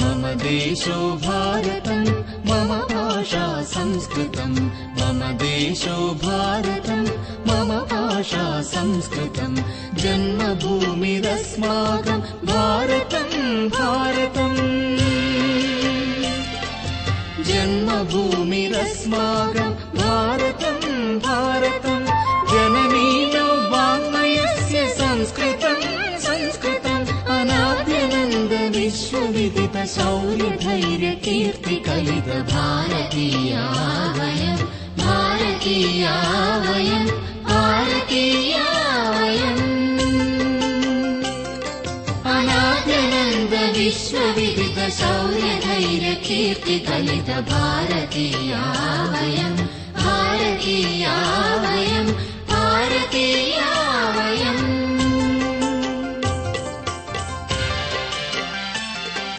मम देशो भारतं मम भाषा संस्कृतं मम देशो भारतं मम भाषा संस्कृतं जन्मभूमिरस्माकं भारतं भारतम् जन्मभूमिरस्माकं भारतं भारतं जननी वाङ्मयस्य संस्कृतं संस्कृतम् अनाद्यनन्द विश्वविदित शौर्य धैर्य कीर्ति कलित भारतीया वयं भारतीया वयं भारतीया वयम् अनाद्यनन्द विश्वविदित शौर्य धैर्य कीर्ति कलित भारतीया वयं भारतीया वयं भारतीया वयम्